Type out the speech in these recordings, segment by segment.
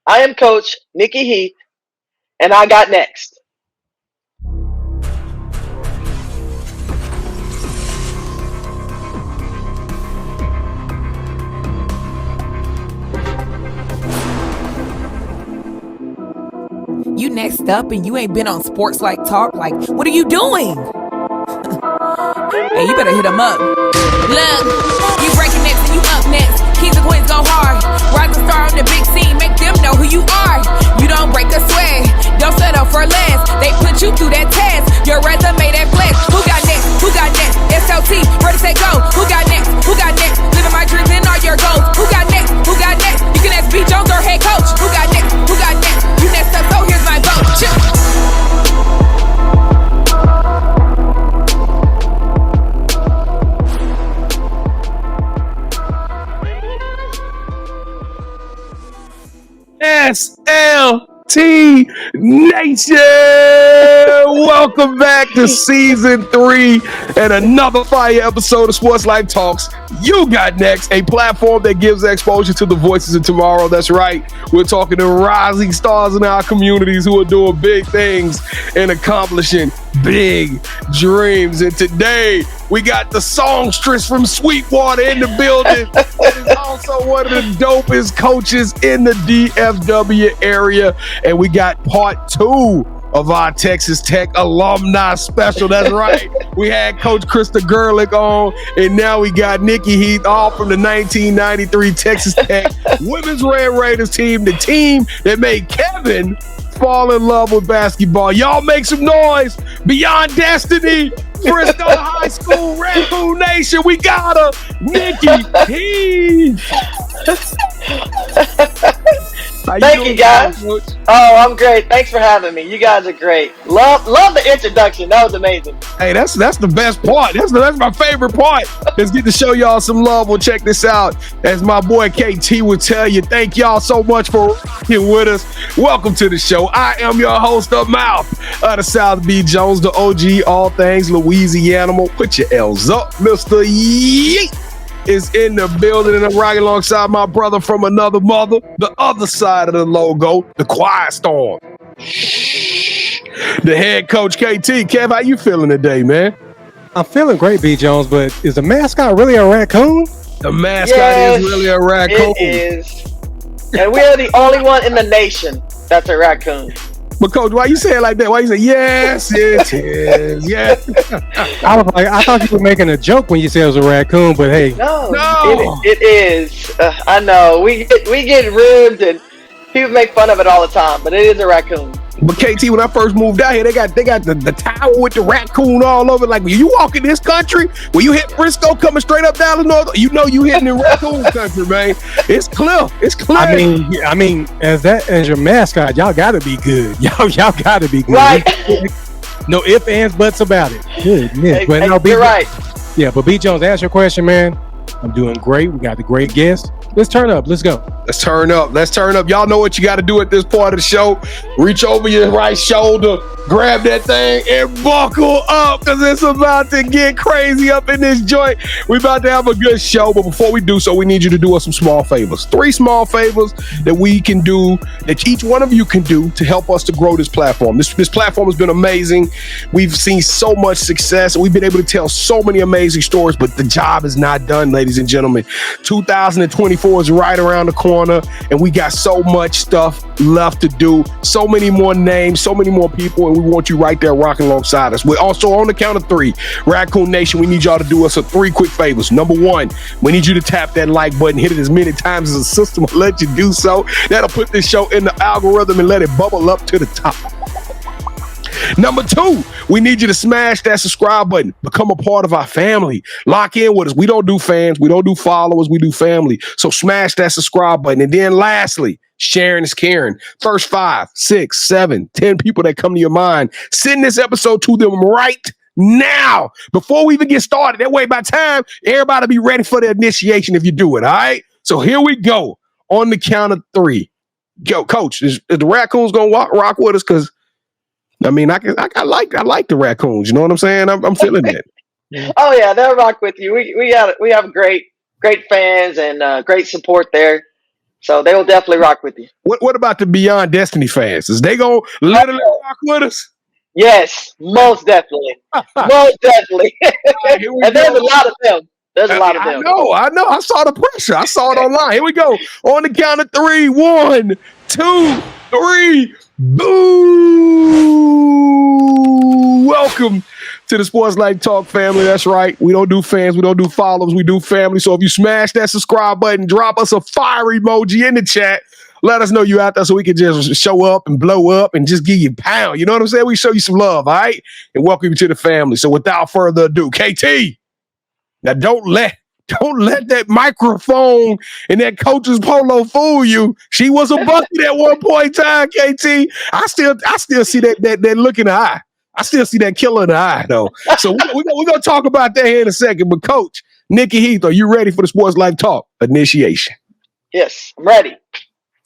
I am Coach Nikki Heath, and I got next. You next up and you ain't been on SportsLifeTalk. Like, what are you doing? Hey, you better hit him up. Look, you breaking next and you up next. Kings and queens go hard. Rise and star on the big scene. Make them know who you are. You don't break a sweat. Don't settle for less. They put you through that test. Your resume that flex. Who got next? Who got next? SLT, ready, set, go. Who got next? Who got next? Living my dreams and all your goals. Who got next? Who got next? You can ask B. Jones or head coach. Who got next? Who got next? You next up, so here's my vote. Chill. SLT Nation! Welcome back to season 3 and another fire episode of Sports Life Talks. You got next, a platform that gives exposure to the voices of tomorrow. That's right. We're talking to rising stars in our communities who are doing big things and accomplishing big dreams. And today we got the songstress from Sweetwater in the building. It is also one of the dopest coaches in the DFW area. And we got part 2 of our Texas Tech alumni special. That's right. We had Coach Krista Gerlich on, and now we got Nikki Heath, all from the 1993 Texas Tech Women's Red Raiders team, the team that made Kevin fall in love with basketball. Y'all make some noise. Beyond Destiny, Frisco High School, Raccoon Nation. We got her, Nikki Heath. Thank you, guys. Oh, I'm great. Thanks for having me. You guys are great. Love the introduction. That was amazing. Hey, that's the best part. That's my favorite part. Let's get to show y'all some love. Well, check this out. As my boy KT would tell you, thank y'all so much for rocking with us. Welcome to the show. I am your host of Mouth of the South B. Jones, the OG, all things Louisiana. Put your L's up, Mr. Yeet is in the building, and I'm riding alongside my brother from another mother, the other side of the logo, the Quiet Storm. The head coach, KT. Kev, how you feeling today, man? I'm feeling great, B. Jones, but is the mascot really a raccoon? The mascot is really a raccoon. It is. And we are the only one in the nation that's a raccoon. But Coach, why you say it like that? Why you say, yes, it is, yes. I thought you were making a joke when you said it was a raccoon, but hey. No. It is. I know. We get ribbed and people make fun of it all the time, but it is a raccoon. But KT, when I first moved out here, they got the tower with the raccoon all over. Like when you walk in this country, when you hit Frisco coming straight up down the north, you know you hitting in raccoon country, man. It's clear. It's clear. I mean, as your mascot, y'all gotta be good. Y'all gotta be good. Right. No ifs, ands, buts about it. Goodness. You're right. Yeah, but B. Jones, ask your question, man. I'm doing great. We got the great guest. Let's turn up. Let's go. Let's turn up. Y'all know what you got to do at this part of the show. Reach over your right shoulder, grab that thing, and buckle up, because it's about to get crazy up in this joint. We're about to have a good show, but before we do so, we need you to do us some small favors. 3 small favors that we can do, that each one of you can do to help us to grow this platform. This platform has been amazing. We've seen so much success, and we've been able to tell so many amazing stories, but the job is not done, ladies and gentlemen. 2024 is right around the corner, and we got so much stuff left to do. So many more names, so many more people, and we want you right there rocking alongside us. We're also on the count of 3. Raccoon Nation, we need y'all to do us 3 quick favors. Number 1, we need you to tap that like button, hit it as many times as the system will let you do so. That'll put this show in the algorithm and let it bubble up to the top. Number 2, we need you to smash that subscribe button. Become a part of our family. Lock in with us. We don't do fans. We don't do followers. We do family. So smash that subscribe button. And then lastly, sharing is caring. First 5, 6, 7, 10 people that come to your mind, send this episode to them right now before we even get started. That way, by time, everybody be ready for the initiation if you do it. All right. So here we go on the count of 3. Yo, Coach, is the Raccoons gonna rock with us? Because I mean, I like the Raccoons. You know what I'm saying? I'm feeling that. Oh yeah, they'll rock with you. We have great fans and great support there. So they will definitely rock with you. What about the Beyond Destiny fans? Is they gonna literally rock with us? Yes, most definitely. Most definitely. Right, here we And there's go. a lot of them. There's a lot of I them. know. I saw the pressure. I saw it online. Here we go. On the count of 3. 1, 2, 3. Boo! Welcome to the Sports Life Talk family. That's right. We don't do fans. We don't do followers. We do family. So if you smash that subscribe button, drop us a fire emoji in the chat. Let us know you out there so we can just show up and blow up and just give you a pound. You know what I'm saying? We show you some love, all right? And welcome you to the family. So without further ado, KT, now don't let that microphone and that coach's polo fool you. She was a bucket at one point in time, KT. I still see that look in the eye. I still see that killer in the eye, though. So we're going to talk about that here in a second. But Coach, Nikki Heath, are you ready for the Sports Life Talk initiation? Yes, I'm ready.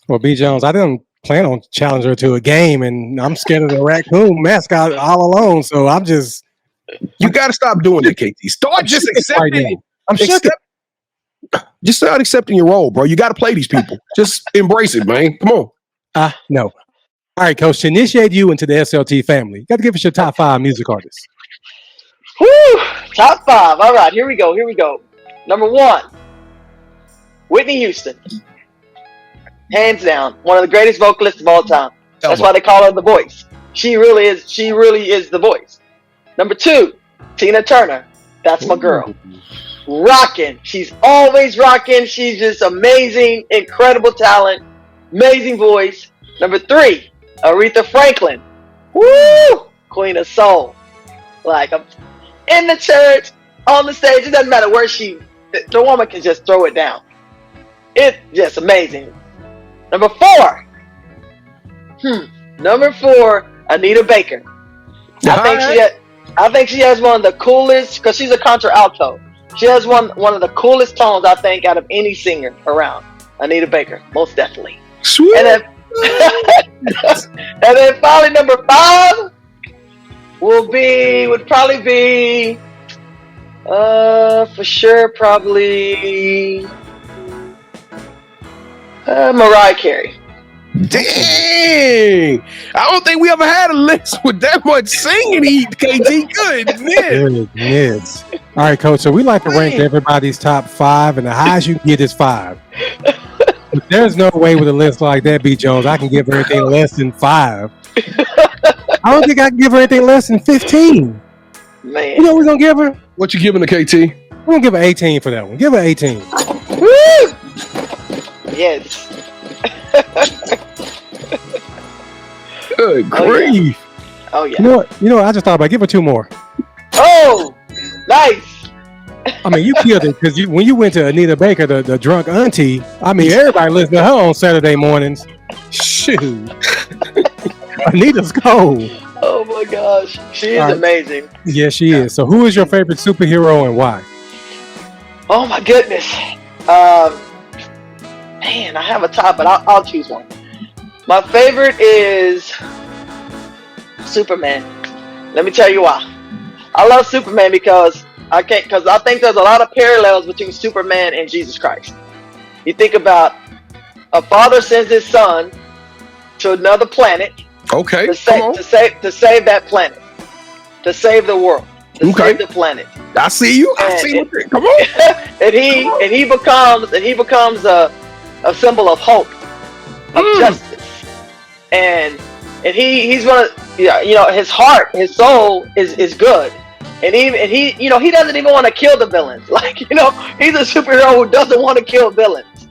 Well, B. Jones, I didn't plan on challenging her to a game, and I'm scared of the raccoon mascot all alone. So I'm just. You got to stop doing that, KT. Start just accepting it. Just start accepting your role, bro. You got to play these people. Just embrace it, man. Come on. No. All right, Coach, to initiate you into the SLT family, you got to give us your top 5 music artists. Woo! Top 5. All right, here we go. Number 1, Whitney Houston. Hands down, one of the greatest vocalists of all time. That's why they call her the voice. She really is the voice. Number 2, Tina Turner. That's my girl. Rocking. She's always rocking. She's just amazing, incredible talent, amazing voice. Number 3, Aretha Franklin. Woo! Queen of Soul. Like, I'm in the church, on the stage. It doesn't matter where the woman can just throw it down. It's just amazing. Number 4. Number 4, Anita Baker. I think she has one of the coolest, because she's a contralto. She has one of the coolest tones, I think, out of any singer around. Anita Baker, most definitely. Sweet. And then finally, number 5 would probably be for sure, probably Mariah Carey. Dang! I don't think we ever had a list with that much singing, KT. Goodness. All right, Coach. So we like to rank everybody's top 5, and the highest you can get is 5. But there's no way with a list like that, B. Jones, I can give her anything less than 5. I don't think I can give her anything less than 15. Man. You know what we're going to give her? What you giving to KT? We're going to give her 18 for that one. Give her 18. Woo! Yes. Good grief. Oh yeah. You know what? I just thought about give her 2 more. Oh, nice. I mean, you killed it because when you went to Anita Baker, the drunk auntie. I mean, everybody listened to her on Saturday mornings. Shoot, Anita's cold. Oh my gosh, she is amazing. Yeah, she is. So, who is your favorite superhero and why? Oh my goodness. Man, I have a top, but I'll choose one. My favorite is Superman. Let me tell you why. I love Superman because I think there's a lot of parallels between Superman and Jesus Christ. You think about a father sends his son to another planet. Okay. To save that planet, to save the world, to save the planet. I see you. Come on. and he becomes a symbol of hope, of justice. And he's one of his heart, his soul is good, and he doesn't even want to kill the villains. Like he's a superhero who doesn't want to kill villains.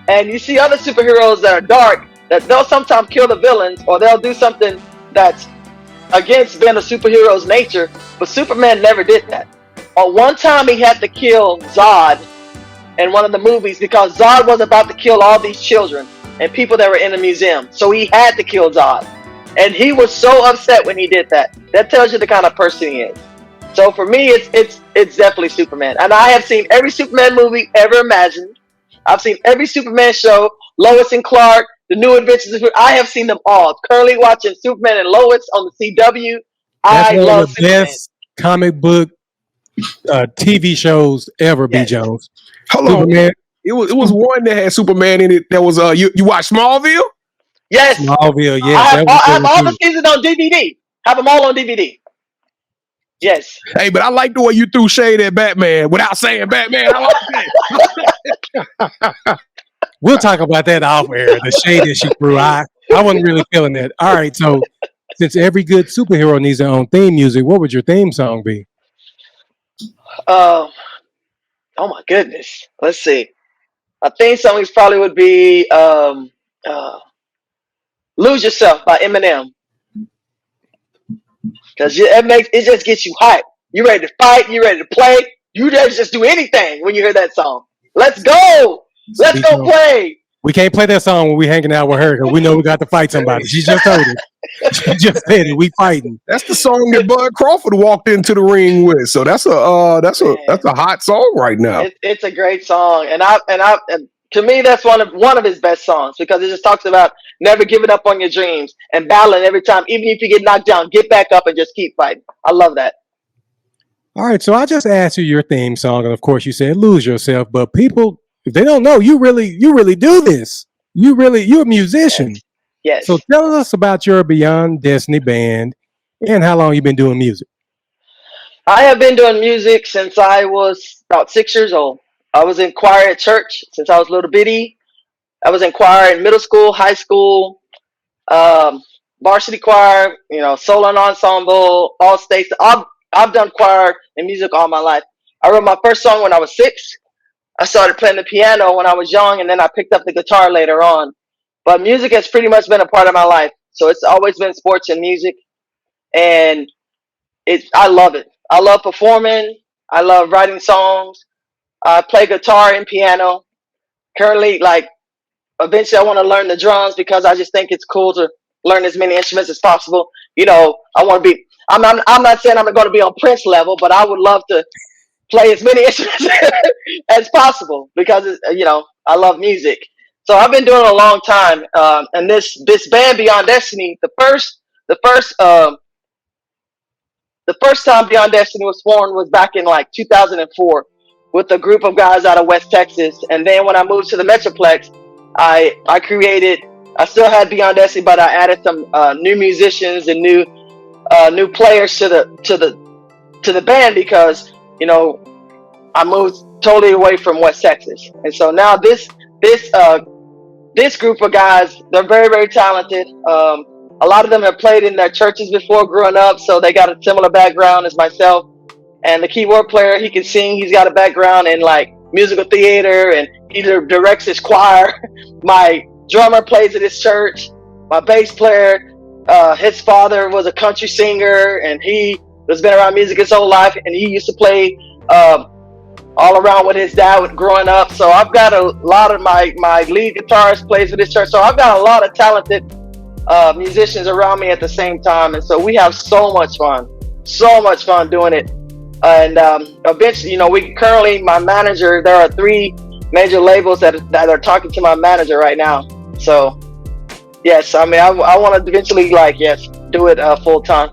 And you see other superheroes that are dark that they'll sometimes kill the villains or they'll do something that's against being a superhero's nature. But Superman never did that. One time he had to kill Zod in one of the movies because Zod was about to kill all these children and people that were in the museum. So he had to kill Zod. And he was so upset when he did that. That tells you the kind of person he is. So for me, it's definitely Superman. And I have seen every Superman movie ever imagined. I've seen every Superman show, Lois and Clark, The New Adventures of Superman. I have seen them all. Currently watching Superman and Lois on the CW. That's I love the best comic book TV shows ever, B. Jones. Hold on. It was one that had Superman in it. That was you watch Smallville? Yes. Smallville, yeah. I have all the seasons on DVD. Have them all on DVD. Yes. Hey, but I like the way you threw shade at Batman without saying Batman. I like that. We'll talk about that off air. The shade that she threw. I wasn't really feeling that. All right, so since every good superhero needs their own theme music, what would your theme song be? Oh my goodness. Let's see. A theme song probably would be "Lose Yourself" by Eminem. Because it just gets you hyped. You ready to fight? You ready to play? You ready to just do anything when you hear that song. Let's go! Let's go play! We can't play that song when we hanging out with her because we know we got to fight somebody. She just told it. She just said it. We fighting. That's the song that Bud Crawford walked into the ring with. So that's a hot song right now. It's a great song, and to me that's one of his best songs because it just talks about never giving up on your dreams and battling every time, even if you get knocked down, get back up and just keep fighting. I love that. All right, so I just asked you your theme song, and of course you said "Lose Yourself," but people, if they don't know, you really do this. You're a musician. Yes. So tell us about your Beyond Destiny band and how long you've been doing music. I have been doing music since I was about 6 years old. I was in choir at church since I was little bitty. I was in choir in middle school, high school, varsity choir, solo and ensemble, all states. I've done choir and music all my life. I wrote my first song when I was 6. I started playing the piano when I was young, and then I picked up the guitar later on. But music has pretty much been a part of my life. So it's always been sports and music. And I love it. I love performing. I love writing songs. I play guitar and piano. Currently, eventually I want to learn the drums because I just think it's cool to learn as many instruments as possible. I want to be, I'm not saying I'm going to be on Prince level, but I would love to play as many instruments as possible because, I love music. So I've been doing it a long time. And this band Beyond Destiny, the first time Beyond Destiny was formed was back in 2004 with a group of guys out of West Texas. And then when I moved to the Metroplex, I still had Beyond Destiny, but I added some new musicians and new players to the band because, I moved totally away from West Texas. And so now this group of guys, they're very, very talented. A lot of them have played in their churches before growing up, so they got a similar background as myself. And the keyboard player, he can sing. He's got a background in musical theater, and he directs his choir. My drummer plays at his church. My bass player, his father was a country singer, and he has been around music his whole life, and he used to play all around with his dad growing up. So I've got a lot of my lead guitarist plays for this church. So I've got a lot of talented musicians around me at the same time. And so we have so much fun doing it. And eventually, my manager, there are 3 major labels that are talking to my manager right now. So yes, I want to eventually do it full time.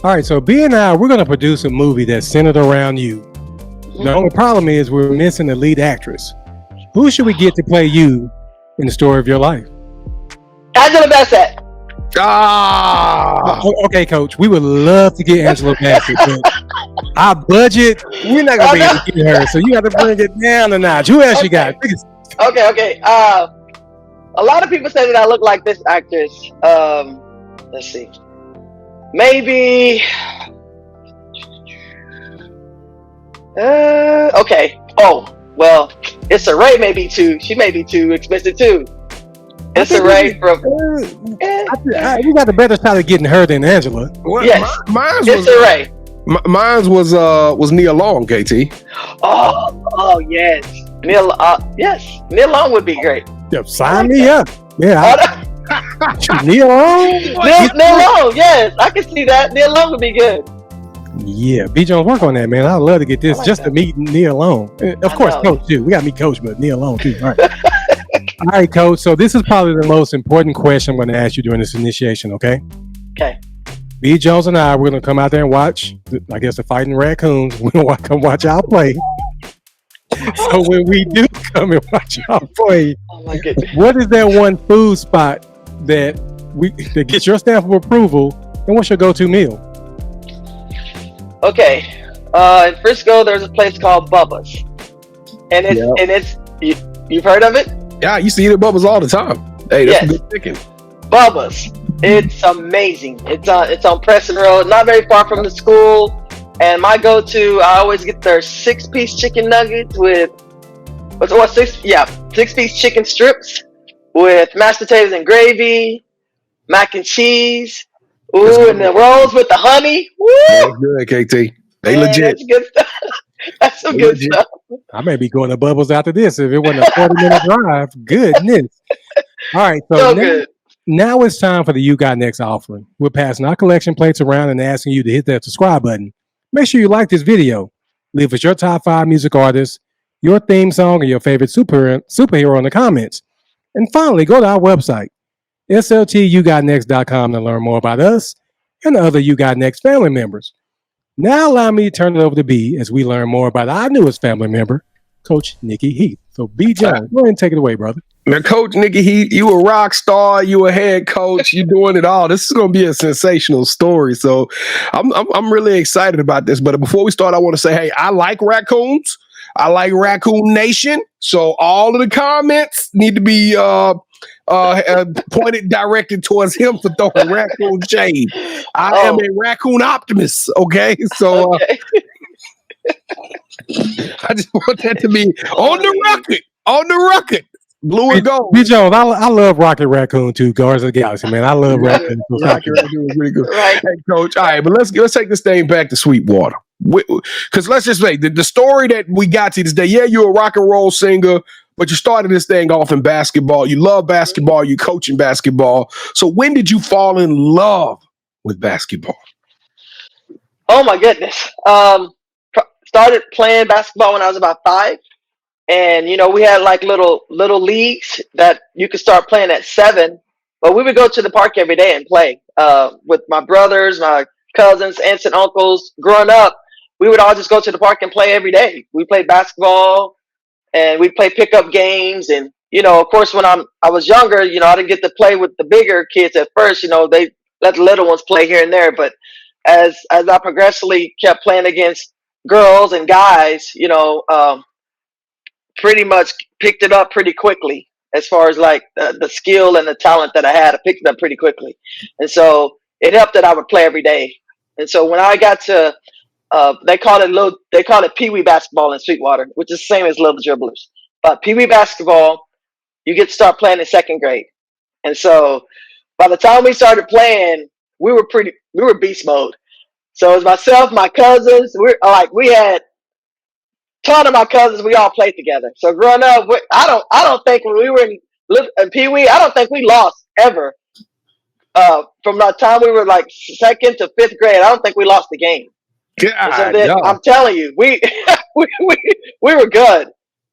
All right, so B and I, we're going to produce a movie that's centered around you. The only problem is we're missing the lead actress. Who should we get to play you in the story of your life? Angela Bassett. Okay, Coach. We would love to get Angela Bassett, but our budget, we're not going to be able to get her, so you got to bring it down a notch. Who else you got? Okay. A lot of people say that I look like this actress. Let's see. Maybe... okay. Oh, well, Issa Rae may be she may be too expensive too. Issa Rae from. We got a better shot of getting her than Angela. Well, yes, Issa Rae. Mine was Nia Long, KT. Oh yes, Nia Long would be great. Yep, sign me up. Yeah. Nia Long. Nia Long, yes, I can see that. Nia Long would be good. Yeah, B. Jones, work on that, man. I'd love to get this just to meet Nia Long. Of course, Coach too. We got to meet Coach, but Nia Long too. All right. All right, Coach. So this is probably the most important question I'm going to ask you during this initiation, okay? Okay. B. Jones and I, we're going to come out there and watch, the Fighting Raccoons. We're going to come watch y'all play. So when we do come and watch y'all play, Oh my goodness. what is that one food spot that gets your stamp of approval? And what's your go-to meal? Okay, in Frisco, there's a place called Bubba's, and it's you've heard of it? Yeah, you see it at Bubba's all the time. Hey, that's Yes. good chicken. Bubba's. It's amazing. It's on Preston Road, not very far from the school. And my go-to, I always get their 6-piece chicken nuggets with six-piece chicken strips with mashed potatoes and gravy, mac and cheese. Ooh, and the rolls with the honey. Woo! That's good, KT. They legit. That's good stuff. That's some good stuff. I may be going to Bubba's after this if it wasn't a 40-minute drive. Goodness. All right, so Good. now it's time for the You Got Next offering. We're passing our collection plates around and asking you to hit that subscribe button. Make sure you like this video. Leave us your top 5 music artists, your theme song, and your favorite superhero in the comments. And finally, go to our website, sltyouGotNext.com, to learn more about us and the other You Got Next family members. Now allow me to turn it over to B as we learn more about our newest family member, Coach Nikki Heath. So B. Jones, go ahead and take it away, brother. Now, Coach Nikki Heath, you a rock star, you a head coach, you doing it all. This is going to be a sensational story. So I'm really excited about this. But before we start, I want to say, hey, I like raccoons. I like Raccoon Nation. So all of the comments need to be pointed, directed towards him for throwing raccoon shade. I am a raccoon optimist. Okay. So I just want that to be on the record. Blue and gold. B. Jones, I love Rocket Raccoon too, Guardians of the Galaxy, man. I love Raccoon. Rocket Raccoon is really good. Right. Hey, Coach. All right, but let's take this thing back to Sweetwater. Because let's just say the story that we got to this day, yeah, you're a rock and roll singer, but you started this thing off in basketball. You love basketball. You coaching basketball. So when did you fall in love with basketball? Oh my goodness. Started playing basketball when I was about 5. And, we had like little leagues that you could start playing at 7. But we would go to the park every day and play with my brothers, my cousins, aunts and uncles. Growing up, we would all just go to the park and play every day. We played basketball and we played pickup games. And, of course, when I was younger, I didn't get to play with the bigger kids at first. They let the little ones play here and there. But as I progressively kept playing against girls and guys, pretty much picked it up pretty quickly as far as like the skill and the talent that I had. I picked it up pretty quickly. And so it helped that I would play every day. And so when I got to, they call it Pee Wee basketball in Sweetwater, which is the same as Little Dribblers. But Pee Wee basketball, you get to start playing in 2nd grade. And so by the time we started playing, we were beast mode. So it was myself, my cousins, we had ton of my cousins, we all played together. So growing up, I don't think when we were in Pee Wee, I don't think we lost ever. From the time we were like 2nd to 5th grade, I don't think we lost the game. I'm telling you, we were good.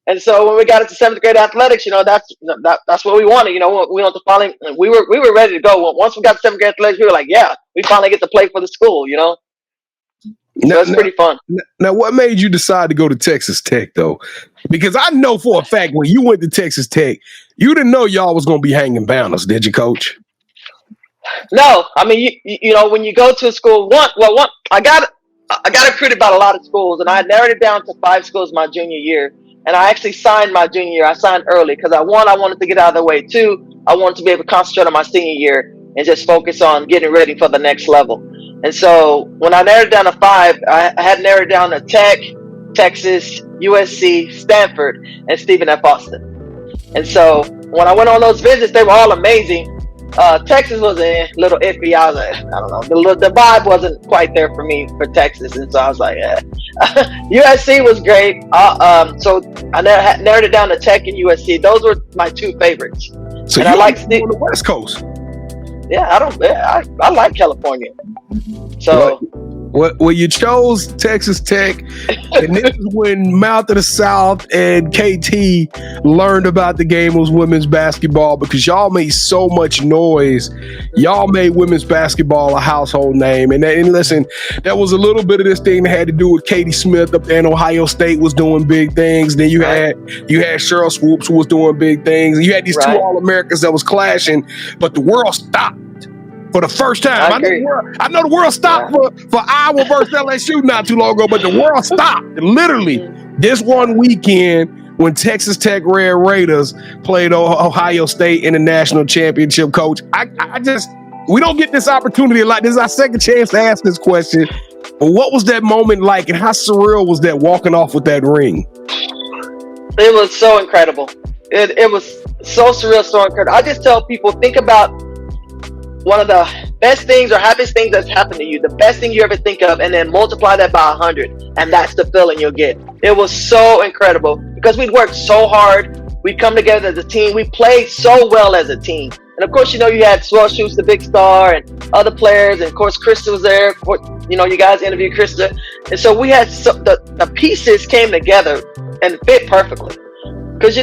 And so when we got into 7th grade athletics, that's what we wanted. We want to finally, we were ready to go. Once we got to 7th grade athletics, we were like, yeah, we finally get to play for the school. So it's pretty fun. Now, what made you decide to go to Texas Tech, though? Because I know for a fact when you went to Texas Tech, you didn't know y'all was going to be hanging banners, did you, Coach? No, I mean, when you go to a school, I got recruited by a lot of schools, and I narrowed it down to 5 schools my junior year. And I actually signed my junior year. I signed early because I wanted to get out of the way. 2, I wanted to be able to concentrate on my senior year and just focus on getting ready for the next level. And so when I narrowed it down to 5, I had narrowed down to Tech, Texas, USC, Stanford, and Stephen F. Austin. And so when I went on those visits, they were all amazing. Texas was a little iffy. I was like, I don't know. The vibe wasn't quite there for me for Texas. And so I was like, yeah. USC was great. So I narrowed it down to Tech and USC. Those were my 2 favorites. So and you I like on the West Coast. Yeah, I like California. So Well, you chose Texas Tech, and this is when Mouth of the South and KT learned about the game was women's basketball, because y'all made so much noise. Y'all made women's basketball a household name. And listen, there was a little bit of this thing that had to do with Katie Smith up there in Ohio State was doing big things. Then you had Cheryl Swoops who was doing big things. And you had these two All-Americans that was clashing, but the world stopped. For the first time, I know the world stopped for Iowa versus LSU not too long ago, but the world stopped literally this one weekend when Texas Tech Red Raiders played Ohio State in the national championship. Coach, we don't get this opportunity a lot. This is our second chance to ask this question. But what was that moment like, and how surreal was that walking off with that ring? It was so incredible. It was so surreal, so incredible. I just tell people, think about one of the best things or happiest things that's happened to you, the best thing you ever think of, and then multiply that by 100, and that's the feeling you'll get. It was so incredible because we'd worked so hard. We'd come together as a team. We played so well as a team. And of course, you had Swell Shoots, the big star, and other players. And of course, Krista was there. You guys interviewed Krista. And so we had the pieces came together and fit perfectly. Because,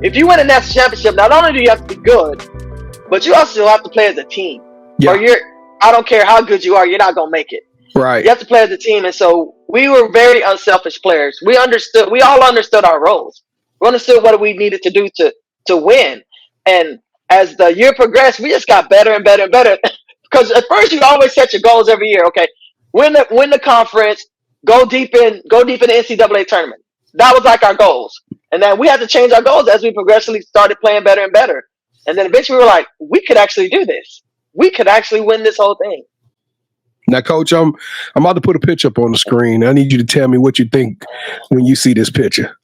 if you win a national championship, not only do you have to be good, but you also have to play as a team. Yeah. Or I don't care how good you are, you're not going to make it. Right. You have to play as a team. And so we were very unselfish players. We all understood our roles. We understood what we needed to do to win. And as the year progressed, we just got better and better and better. Because at first you always set your goals every year. Okay, win the conference, go deep in the NCAA tournament. That was like our goals. And then we had to change our goals as we progressively started playing better and better. And then eventually we were like, we could actually do this. We could actually win this whole thing. Now, Coach, I'm about to put a picture up on the screen. I need you to tell me what you think when you see this picture.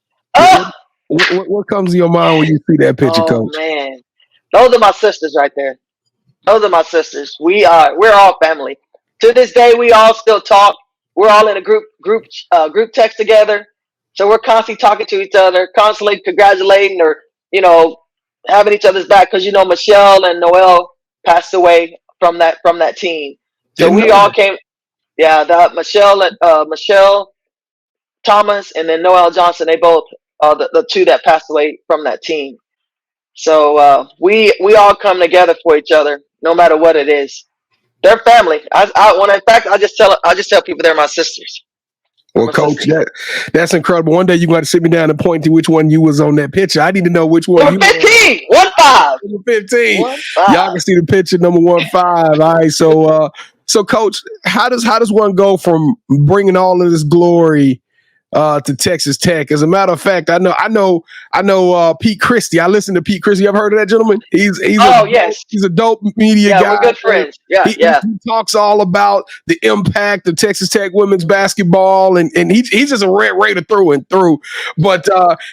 What comes to your mind when you see that picture, Coach? Oh, man. Those are my sisters right there. Those are my sisters. We're all family. To this day, we all still talk. We're all in a group text together. So we're constantly talking to each other, constantly congratulating or, having each other's back, because Michelle and Noel passed away from that team. So we all came. Yeah, Michelle Thomas and then Noel Johnson. They both are the two that passed away from that team. So we all come together for each other, no matter what it is. They're family. I just tell people they're my sisters. Well, Coach, that's incredible. One day you're going to sit me down and point to which one you was on that picture. I need to know which one. Number 15, 1-5. Number 15. 1-5. Y'all can see the picture, number 1-5. All right. So Coach, how does one go from bringing all of this glory to Texas Tech? As a matter of fact, I know Pete Christie. I listen to Pete Christie. You ever heard of that gentleman? He's a dope media guy. Yeah, we're good friends. He talks all about the impact of Texas Tech women's basketball, and he's just a Red Raider through and through. But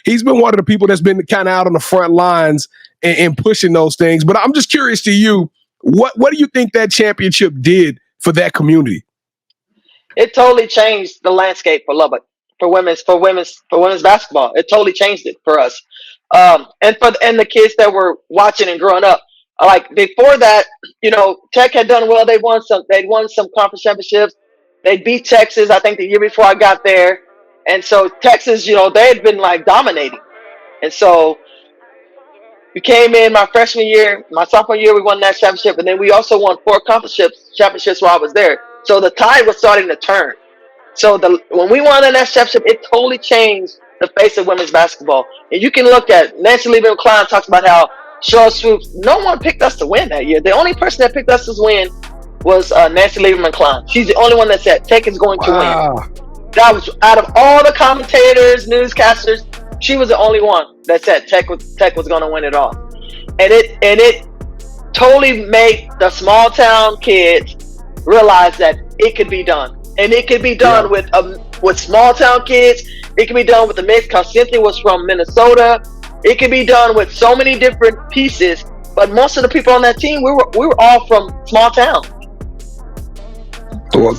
he's been one of the people that's been kind of out on the front lines and pushing those things. But I'm just curious to you, what do you think that championship did for that community? It totally changed the landscape for Lubbock. For women's basketball, it totally changed it for us, and the kids that were watching and growing up. Like before that, Tech had done well. They'd won some conference championships. They beat Texas, I think, the year before I got there, and so Texas, they had been like dominating, and so we came in my freshman year, my sophomore year, we won that championship, and then we also won 4 conference championships while I was there. So the tide was starting to turn. So when we won the national championship, it totally changed the face of women's basketball. And you can look at Nancy Lieberman-Klein talks about how Cheryl Swoops, no one picked us to win that year. The only person that picked us to win was Nancy Lieberman-Klein. She's the only one that said Tech is going to win. That was out of all the commentators, newscasters, she was the only one that said Tech was going to win it all. And it totally made the small town kids realize that it could be done. And it could be done with small town kids. It could be done with the mix, because Cynthia was from Minnesota. It could be done with so many different pieces. But most of the people on that team, we were all from small town. Well,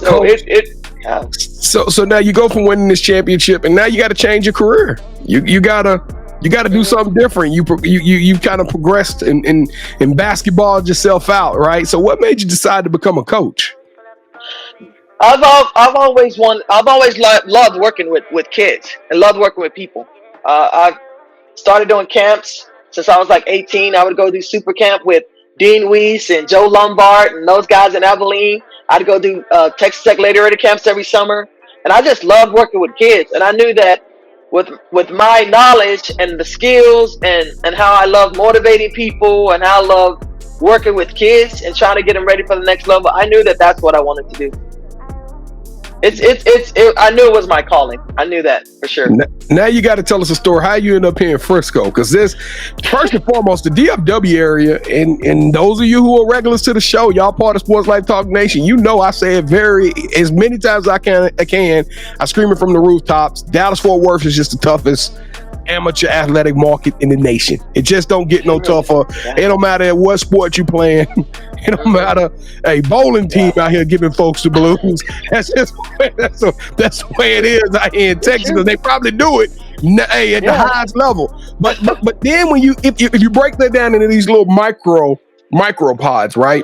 so now you go from winning this championship, and now you got to change your career. You gotta do something different. You kind of progressed in basketball yourself out, right? So what made you decide to become a coach? I've always loved working with kids and loved working with people. I've started doing camps since I was like 18. I would go do super camp with Dean Weiss and Joe Lombard and those guys in Abilene. I'd go do Texas Tech Lady Raider camps every summer, and I just loved working with kids. And I knew that with my knowledge and the skills and how I love motivating people and how I love working with kids and trying to get them ready for the next level, I knew that that's what I wanted to do. I knew it was my calling. I knew that for sure. Now you got to tell us a story how you end up here in Frisco, because this, first and foremost, the DFW area, and those of you who are regulars to the show, y'all part of Sports Life Talk Nation, you know I say it as many times as I can. I scream it from the rooftops. Dallas-Fort Worth is just the toughest amateur athletic market in the nation. It just don't get no tougher. It don't matter what sport you playing. It don't matter. A bowling team out here giving folks the blues. That's the way it is out here in Texas, because they probably do it at the highest level. But then when if you break that down into these little micro pods, right?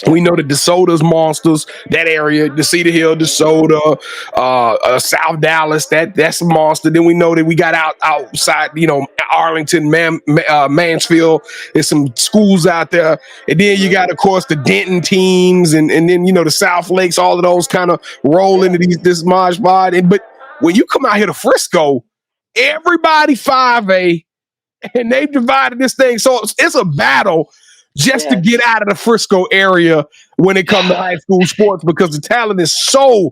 We know that DeSoto's monsters, that area, the Cedar Hill, DeSoto, South Dallas, that's a monster. Then we know that we got outside, Arlington, Mansfield. There's some schools out there. And then you got, of course, the Denton teams and then, the South Lakes, all of those kind of roll into this Mod Pod. But when you come out here to Frisco, everybody 5A, and they've divided this thing. So it's a battle just to get out of the Frisco area when it comes to high school sports, because the talent is the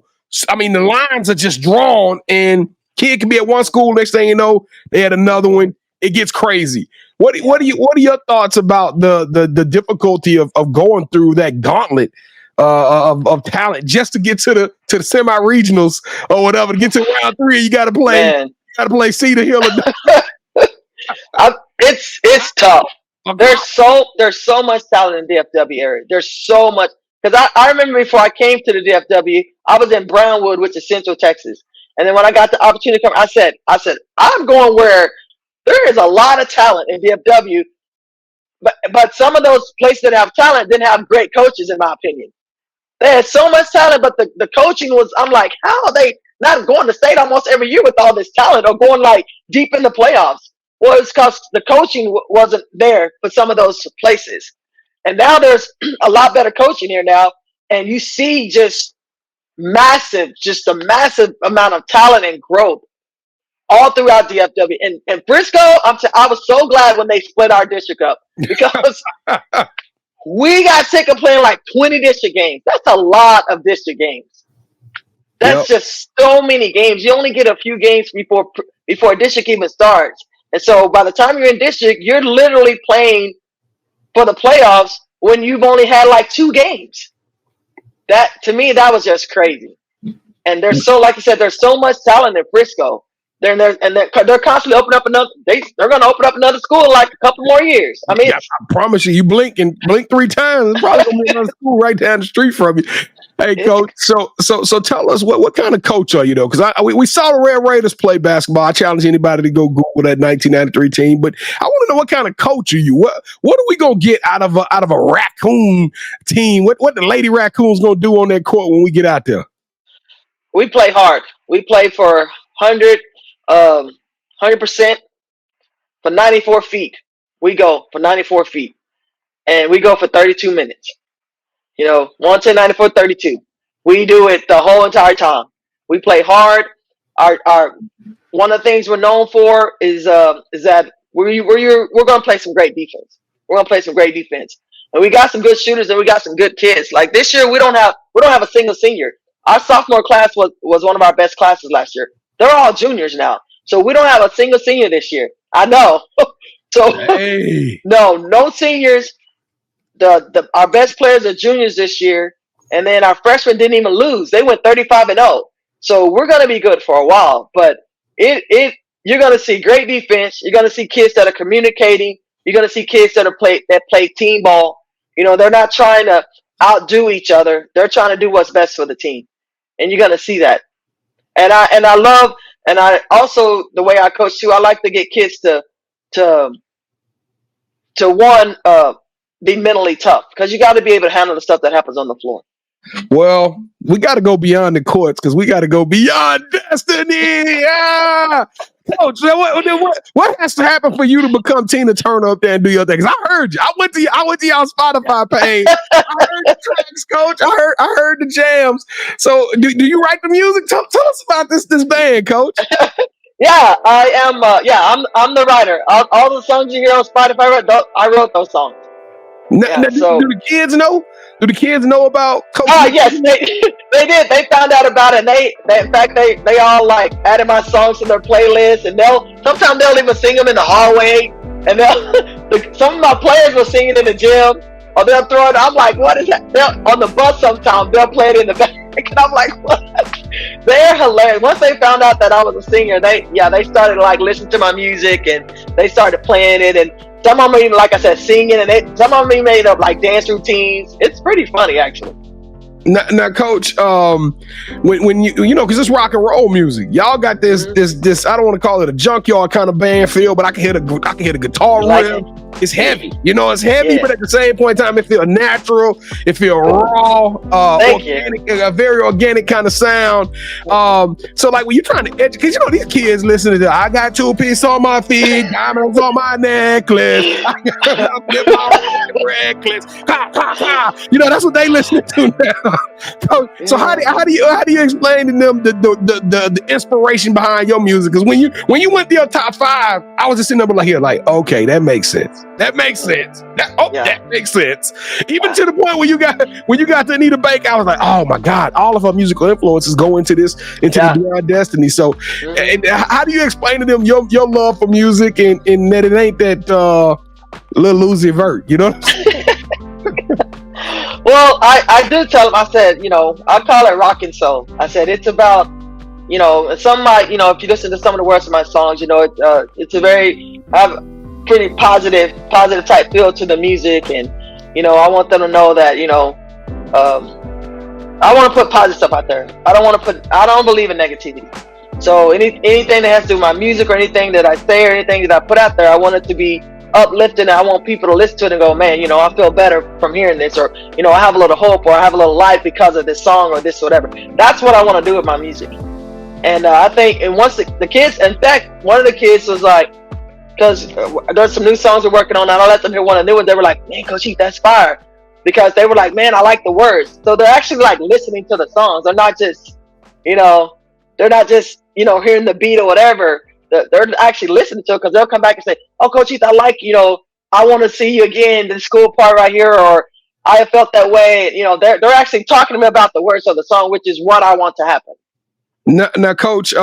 lines are just drawn, and kid can be at one school, next thing you know, they had another one. It gets crazy. What are your thoughts about the difficulty of going through that gauntlet of talent just to get to the semi-regionals or whatever, to get to round 3? You got to play Cedar Hill. It's tough. There's so much talent in the DFW area. There's so much, because I remember before I came to the DFW, I was in Brownwood, which is Central Texas, and then when I got the opportunity to come, I said I'm going where there is a lot of talent in DFW, but some of those places that have talent didn't have great coaches, in my opinion. They had so much talent, but the coaching was, I'm like, how are they not going to state almost every year with all this talent or going like deep in the playoffs? Well, it's because the coaching wasn't there for some of those places. And now there's a lot better coaching here now. And you see just a massive amount of talent and growth all throughout DFW. And Frisco, I was so glad when they split our district up, because we got sick of playing like 20 district games. That's a lot of district games. That's just so many games. You only get a few games before a district even starts. And so by the time you're in district, you're literally playing for the playoffs when you've only had like 2 games. That, to me, that was just crazy. And there's like you said, there's so much talent in Frisco. They're constantly opening up they're going to open up another school in like a couple more years. I mean, I promise you, you blink 3 times, it's probably going to be another school right down the street from you. Hey, Coach, so tell us what kind of coach are you, though? Because we saw the Red Raiders play basketball. I challenge anybody to go Google that 1993 team, but I want to know what kind of coach are you? What are we gonna get out of a raccoon team? What the Lady Raccoons gonna do on that court when we get out there? We play hard. We play for 100% for 94 feet. We go for 94 feet, and we go for 32 minutes. 110, 94, 32. We do it the whole entire time. We play hard. Our one of the things we're known for is that we're going to play some great defense. We're going to play some great defense, and we got some good shooters and we got some good kids. Like this year, we don't have a single senior. Our sophomore class was one of our best classes last year. They're all juniors now, so we don't have a single senior this year. I know. So no seniors. Our best players are juniors this year, and then our freshmen didn't even lose. They went 35-0. So we're going to be good for a while. But you're going to see great defense. You're going to see kids that are communicating. You're going to see kids that play team ball. They're not trying to outdo each other. They're trying to do what's best for the team, and you're going to see that. And I also, the way I coach too, I like to get kids to be mentally tough, because you got to be able to handle the stuff that happens on the floor. Well, we got to go beyond the courts because we got to go beyond destiny. Yeah. Coach, what has to happen for you to become Tina Turner up there and do your thing? 'Cause I heard you. I went to y'all Spotify page. I heard the tracks, Coach. I heard the jams. So, do you write the music? Tell us about this band, Coach. Yeah, I am. I'm the writer. All the songs you hear on Spotify, I wrote those songs. Do the kids know? Do the kids know about Coach? Yes, they did. They found out about it. And in fact, they all like added my songs to their playlist, and sometimes they'll even sing them in the hallway, and some of my players will sing it in the gym, or they'll throw it. I'm like, what is that? On the bus sometimes they'll play it in the back, and I'm like, what? They're hilarious. Once they found out that I was a singer, they started like listening to my music, and they started playing it, and some of them even, like I said, singing, and some of them made up like dance routines. It's pretty funny, actually. Now, Coach, when you know, because it's rock and roll music, y'all got this. I don't want to call it a junkyard kind of band feel, but I can hear the guitar riff. It's heavy, it's heavy, but at the same point in time, it feels natural. It feels raw, organic, a very organic kind of sound. So like when you're trying to educate, because these kids listening to, I got 2 pieces on my feet, diamonds on my necklace, I flip my necklace, that's what they listening to now. So how do you explain to them the inspiration behind your music? Because when you went to your top 5, I was just sitting there like, okay, that makes sense. That makes sense. That makes sense. Even to the point when you got to Anita Baker, I was like, oh my God, all of her musical influences go into the Beyond Destiny. So, and how do you explain to them your love for music and that it ain't that Lil Uzi Vert, Well, I do tell them. I said, I call it rock and soul. I said it's about, some of my, if you listen to some of the words of my songs, it's a very, I have pretty positive type feel to the music, and I want them to know that I want to put positive stuff out there. I don't believe in negativity. So anything that has to do with my music, or anything that I say, or anything that I put out there, I want it to be uplifting, and I want people to listen to it and go, man, I feel better from hearing this, or I have a little hope, or I have a little life because of this song, or this, whatever. That's what I want to do with my music. And I think, and once the kids, in fact, one of the kids was like, because there's some new songs we're working on, and I let them hear one of the new ones. They were like, man, Coach Heath, that's fire. Because they were like, man, I like the words. So they're actually like listening to the songs. They're not just, hearing the beat or whatever. They're actually listening to it, because they'll come back and say, oh, Coach Heath, I like, I want to see you again, the school part right here, or I have felt that way. They're actually talking to me about the words of the song, which is what I want to happen. Now, Coach,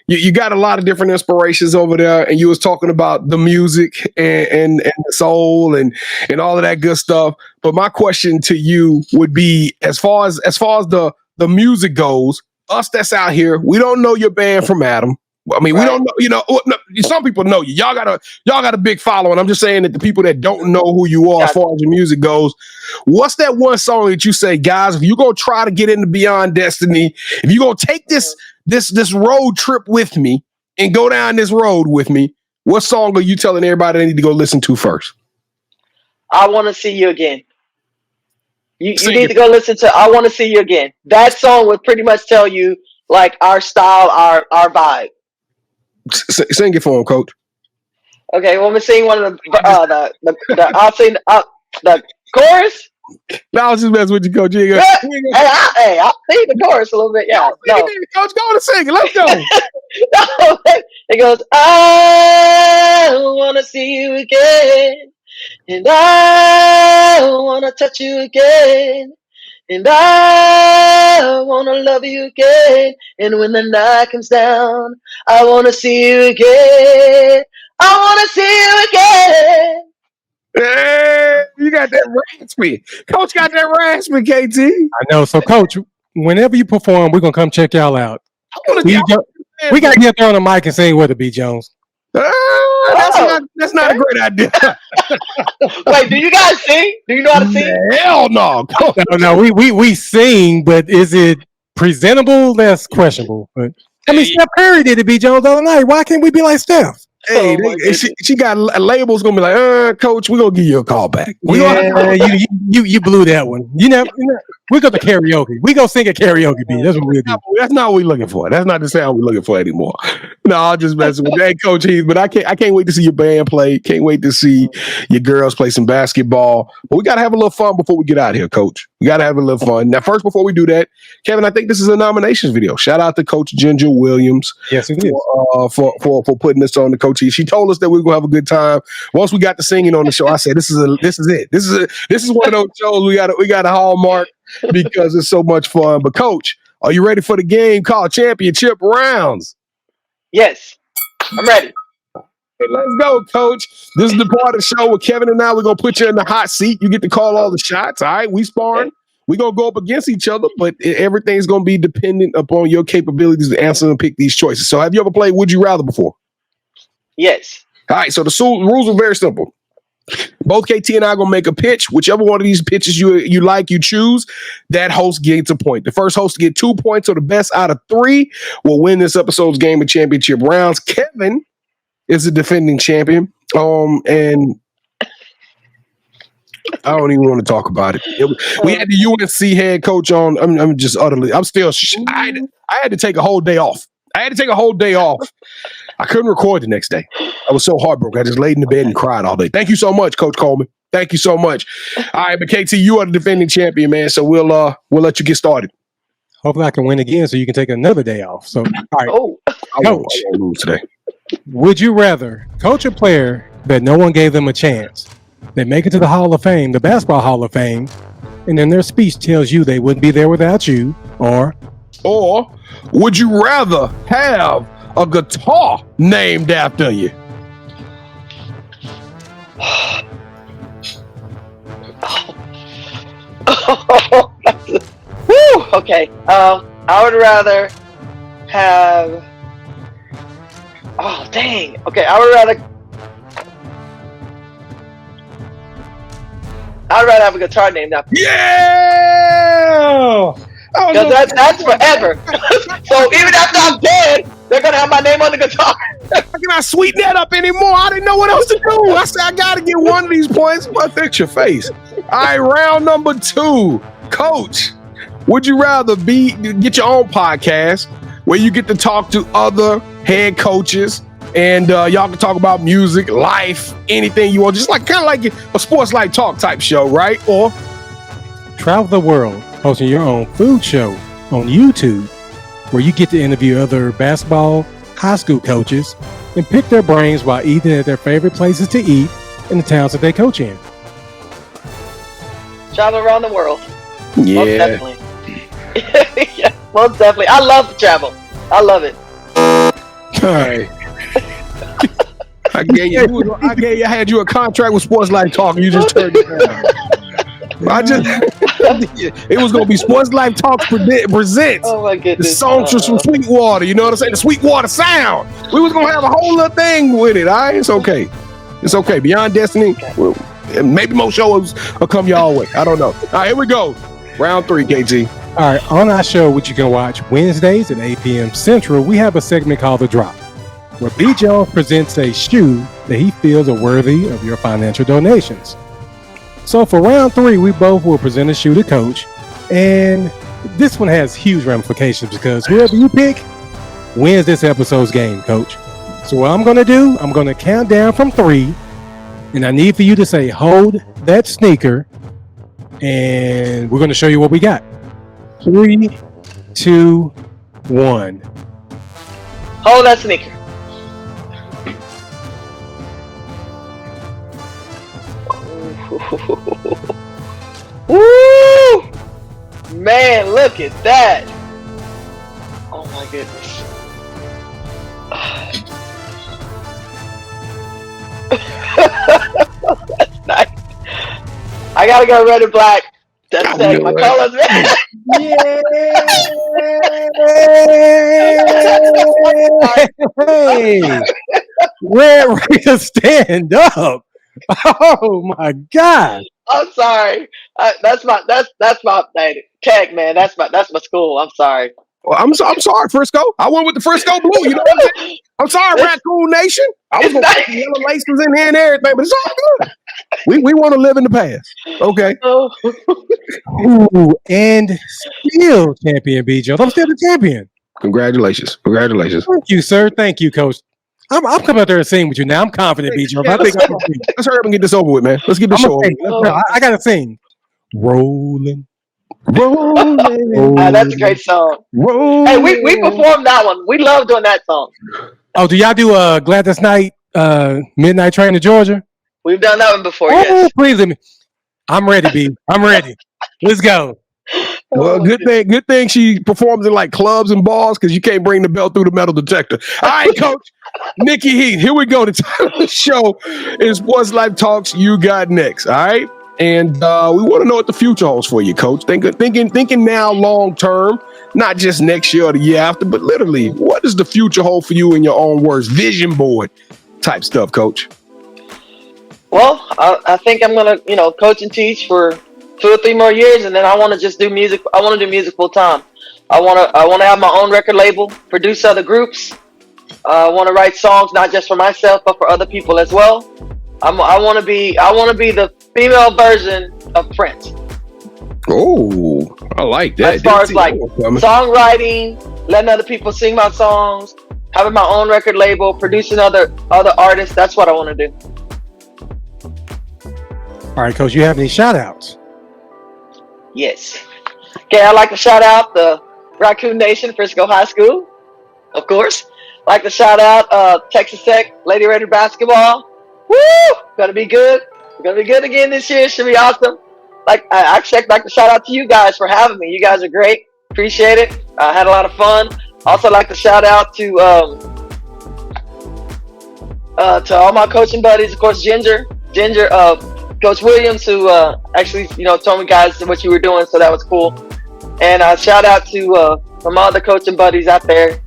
you got a lot of different inspirations over there, and you was talking about the music and the soul and all of that good stuff. But my question to you would be, as far as the music goes, us that's out here, we don't know your band from Adam. I mean, we don't know, some people know you. Y'all got a big following. I'm just saying that the people that don't know who you are as far as your music goes, what's that one song that you say, guys, if you're going to try to get into Beyond Destiny, if you're going to take this road trip with me and go down this road with me, what song are you telling everybody they need to go listen to first? I Want to See You Again. You need to go listen to I Want to See You Again. That song would pretty much tell you like our style, our vibe. Sing it for him, Coach. Okay, well, I'm gonna sing one of I'll sing the chorus. No, I was just messing with you, Coach. Hey, I'll sing the chorus a little bit. Yeah, no. Coach, go on and sing it. Let's go. No, it goes, I want to see you again, and I want to touch you again, and I want to love you again. And when the night comes down, I want to see you again. I want to see you again. Hey, you got that raspy. Coach got that raspy, KT. I know. So, Coach, whenever you perform, we're going to come check y'all out. We got to get there on the mic and sing with it, B. Jones. That's not a great idea. Wait, do you guys sing? Do you know how to sing? Hell no. No, we sing, but is it presentable? That's questionable. But I mean, Steph Curry did it, B. Jones, the other night. Why can't we be like Steph? Hey, she got labels gonna be like, coach, we're gonna give you a call back. You blew that one. We go to karaoke. We go sing a karaoke beat. That's what we'll do. That's not what we're looking for. That's not the sound we're looking for anymore. No, I'll just messing with you. Hey, Coach Heath, but I can't wait to see your band play. Can't wait to see your girls play some basketball. But we gotta have a little fun before we get out of here, Coach. We gotta have a little fun. Now, first, before we do that, Kevin, I think this is a nominations video. Shout out to Coach Ginger Williams. Yes, it is. For putting this on the Coach Heath. She told us that we were gonna have a good time. Once we got to singing on the show, I said, this is it. This is one of those shows we got a hallmark because it's so much fun. But Coach, are you ready for the game called Championship Rounds? Yes, I'm ready. Hey, let's go, Coach. This is the part of the show where Kevin and I, we're going to put you in the hot seat. You get to call all the shots, all right? We sparring. We're going to go up against each other, but everything's going to be dependent upon your capabilities to answer and pick these choices. So have you ever played Would You Rather before? Yes. All right, so the rules are very simple. Both KT and I are going to make a pitch. Whichever one of these pitches you like, you choose, that host gets a point. The first host to get 2 points, or the best out of 3, will win this episode's game of championship rounds. Kevin is the defending champion. And I don't even want to talk about it. We had the UNC head coach on. I'm just utterly. I'm still. I had to take a whole day off. I couldn't record the next day. I was so heartbroken. I just laid in the bed and cried all day. Thank you so much, Coach Coleman. Thank you so much. All right, but KT, you are the defending champion, man. So we'll let you get started. Hopefully, I can win again, so you can take another day off. So, all right, I won't lose today. Would you rather coach a player that no one gave them a chance? They make it to the Hall of Fame, the Basketball Hall of Fame, and then their speech tells you they wouldn't be there without you, or would you rather have a guitar named after you? Woo! Okay. I would rather have. Oh dang! Okay, I would rather have a guitar named after. Yeah! Because that's forever. So even after I'm dead, they're gonna have my name on the guitar. I cannot sweeten that up anymore. I didn't know what else to do. I said I gotta get one of these points, but fix your face. All right, round number 2. Coach, would you rather get your own podcast where you get to talk to other head coaches and y'all can talk about music, life, anything you want, just like kind of like a sports life talk type show, right? Or travel the world, hosting your own food show on YouTube, where you get to interview other basketball high school coaches and pick their brains while eating at their favorite places to eat in the towns that they coach in. Travel around the world. Yeah. Most definitely. Yeah, most definitely. I love to travel. I love it. All right. I had you a contract with SportsLifeTalk and you just turned it down. It was gonna be SportsLifeTalk presents. Oh my goodness! The songs from Sweetwater. You know what I'm saying? The Sweetwater sound. We was gonna have a whole little thing with it. All right, it's okay. It's okay. Beyond Destiny. Well, maybe more shows will come y'all way. I don't know. All right, here we go. Round 3, KT. All right, on our show, which you can watch Wednesdays at 8 p.m. Central, we have a segment called The Drop, where B. Jones presents a shoe that he feels are worthy of your financial donations. So for round 3, we both will present a shoe to Coach, and this one has huge ramifications because whoever you pick wins this episode's game, Coach. So what I'm going to do, I'm going to count down from 3, and I need for you to say, hold that sneaker, and we're going to show you what we got. 3, 2, 1. Hold that sneaker. Woo! Man, look at that. Oh my goodness. That's nice. I gotta go red and black. That's it. My color's red. Hey, Red Raider, stand up. Oh my God. I'm sorry. That's my keg, man. That's my school. I'm sorry. Well, I'm sorry, Frisco. I went with the Frisco Blue. You know what I'm saying? I'm sorry, Raccoon Nation. I was going to put yellow laces in here and everything, but it's all good. We want to live in the past. Okay. Ooh, and still champion B. Jones. I'm still the champion. Congratulations. Thank you, sir. Thank you, Coach. I'm coming out there and sing with you now. I'm confident, B. Jones. Let's hurry up and get this over with, man. Let's get this show over. I got to sing. Rolling. That's a great song. Hey, we performed that one. We love doing that song. Oh, do y'all do Gladys Knight, Midnight Train to Georgia? We've done that one before, yes. Please let me. I'm ready, B. I'm ready. Let's go. Well, good thing she performs in like clubs and bars because you can't bring the belt through the metal detector. All right, Coach. Nikki Heath, here we go. The title of the show is Sports Life Talks You Got Next. All right. And we want to know what the future holds for you, Coach. Thinking now long term, not just next year or the year after, but literally, what does the future hold for you in your own words? Vision board type stuff, Coach. Well, I think I'm gonna, coach and teach for 2 or 3 more years, and then I want to just do music. I want to do music full time. I want to have my own record label, produce other groups. I want to write songs not just for myself, but for other people as well. I want to be the female version of Prince. Oh, I like that. As far as like songwriting, letting other people sing my songs, having my own record label, producing other artists. That's what I want to do. All right, Coach. You have any shout outs? Yes. Okay, I'd like to shout out the Raccoon Nation, Frisco High School, of course. I'd like to shout out Texas Tech, Lady Raider basketball. Woo! Gonna be good. We're gonna be good again this year. Should be awesome. Like I actually like to shout out to you guys for having me. You guys are great. Appreciate it. I had a lot of fun. Also like to shout out to all my coaching buddies. Of course, Ginger, Coach Williams, who actually told me guys what you were doing, so that was cool. And shout out to my other coaching buddies out there.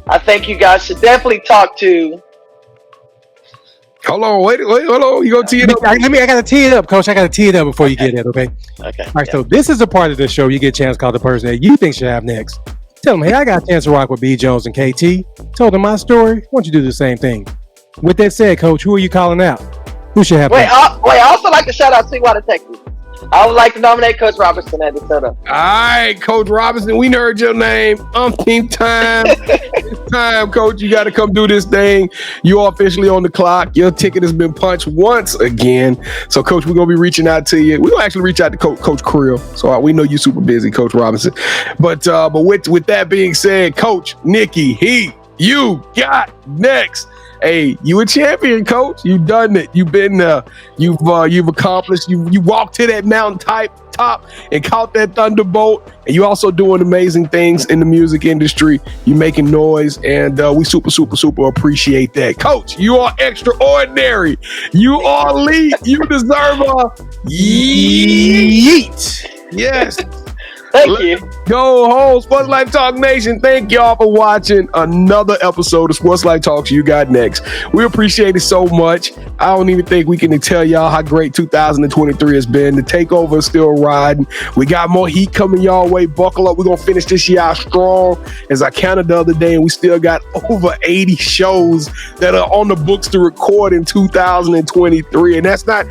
I think you guys should definitely talk to. Hold on, wait, hold on. You gonna tee it up? I gotta tee it up, Coach. I gotta tee it up before you get it, okay? Okay. All right, so this is a part of the show you get a chance to call the person that you think should have next. Tell them, hey, I got a chance to rock with B. Jones and KT. Told them my story. Why don't you do the same thing? With that said, Coach, who are you calling out? Who should have next? I also like to shout out Sweetwater, Texas. I would like to nominate Coach Robertson at the setup. All right, Coach Robinson, we heard your name umpteen time. It's time, Coach. You got to come do this thing. You are officially on the clock. Your ticket has been punched once again. So, Coach, we're going to be reaching out to you. We're going to actually reach out to Coach Creel. So, we know you're super busy, Coach Robinson. But with that being said, Coach Nikki Heath, you got next. Hey, you a champion, Coach. You've done it. You've been there. You've accomplished. You walked to that mountain top and caught that thunderbolt. And you also doing amazing things in the music industry. You making noise, and we super appreciate that, Coach. You are extraordinary. You are elite. You deserve a yeet. Yes. Thank you. Go home, Sports Life Talk Nation. Thank y'all for watching another episode of Sports Life Talks You Got Next. We appreciate it so much. I don't even think we can tell y'all how great 2023 has been. The takeover is still riding. We got more heat coming y'all way. Buckle up. We're going to finish this year out strong. As I counted the other day, and we still got over 80 shows that are on the books to record in 2023. And that's not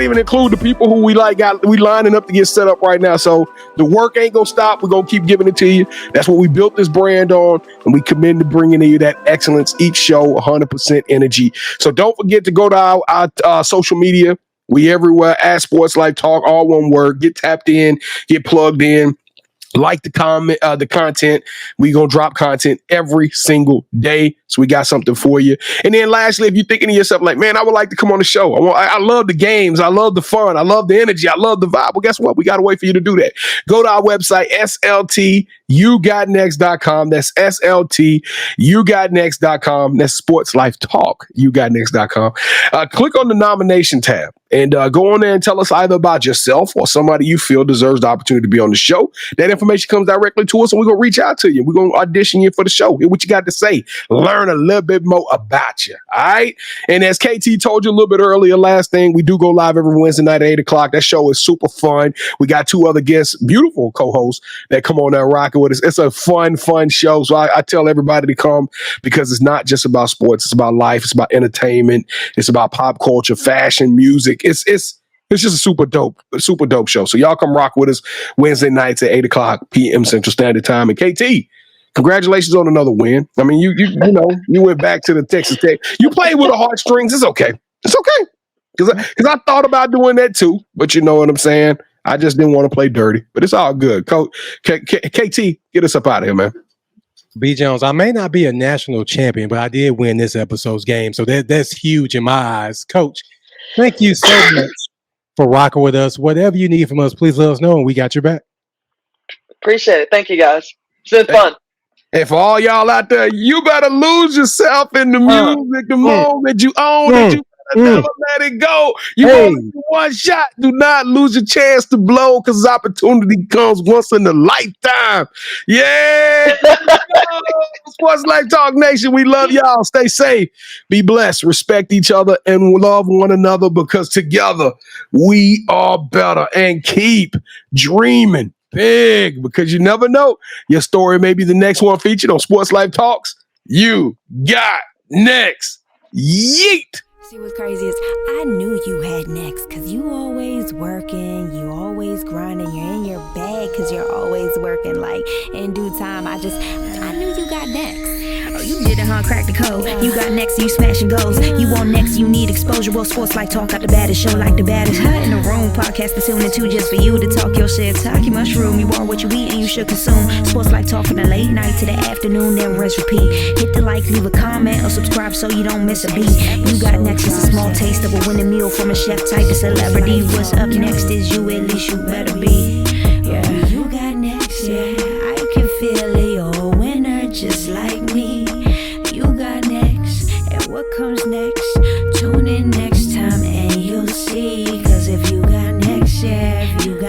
even include the people who we lining up to get set up right now. So the work ain't gonna stop. We're gonna keep giving it to you. That's what we built this brand on, and we commit to bringing to you that excellence each show, 100% energy. So don't forget to go to our social media. We everywhere at Sports Life Talk, all one word. Get tapped in, get plugged in. Like the content. We gonna drop content every single day, so we got something for you. And then lastly, if you're thinking to yourself like, man, I would like to come on the show. I love the games, I love the fun, I love the energy, I love the vibe. Well, guess what? We gotta wait for you to do that. Go to our website, SLTyougotnext.com. That's SLTyougotnext.com. That's SportsLifeTalk, yougotnext.com. Click on the nomination tab and go on there and tell us either about yourself or somebody you feel deserves the opportunity to be on the show. That information comes directly to us, and we're going to reach out to you. We're going to audition you for the show. Hear what you got to say. Learn a little bit more about you. All right? And as KT told you a little bit earlier, last thing, we do go live every Wednesday night at 8 o'clock. That show is super fun. We got 2 other guests, beautiful co-hosts that come on there and rock rocking with us. It's a fun show. So I tell everybody to come because it's not just about sports. It's about life. It's about entertainment. It's about pop culture, fashion, music. It's just a super dope show. So y'all come rock with us Wednesday nights at 8:00 p.m. Central Standard Time. And KT, congratulations on another win. I mean, you know, you went back to the Texas Tech. You played with the heartstrings. It's okay. It's okay. Because I thought about doing that too, but you know what I'm saying? I just didn't want to play dirty, but it's all good. Coach KT, get us up out of here, man. B. Jones, I may not be a national champion, but I did win this episode's game, so that's huge in my eyes. Coach, thank you so much for rocking with us. Whatever you need from us, please let us know, and we got your back. Appreciate it. Thank you, guys. It's been fun. And for all y'all out there, you better lose yourself in the music the moment you own it. You never let it go. You only get one shot. Do not lose your chance to blow because opportunity comes once in a lifetime. Yeah. Sports Life Talk Nation, we love y'all. Stay safe. Be blessed. Respect each other and love one another because together we are better. And keep dreaming big because you never know. Your story may be the next one featured on Sports Life Talks. You got next. Yeet. See what's crazy is I knew you had next because you always working, you always grinding, you're in your bag because you're always working. Like in due time, I knew you got next. Oh, you did it, huh? Crack the code. You got next, you smashing goals. You want next, you need exposure. Well, Sports Like Talk got the baddest show, like the baddest hut in the room. Podcast to tune into just for you to talk your shit. Talk your mushroom. You are what you eat and you should consume. Sports Like Talk from the late night to the afternoon, then rest repeat. Hit the like, leave a comment, or subscribe so you don't miss a beat. You got next is a small taste of a winning meal from a chef type of celebrity. What's up next is you, at least you better be. Yeah, you got next, yeah. I can feel it, you're a winner just like me. You got next, and what comes next? Tune in next time and you'll see. Cause if you got next, yeah, if you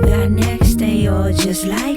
got next, then you're just like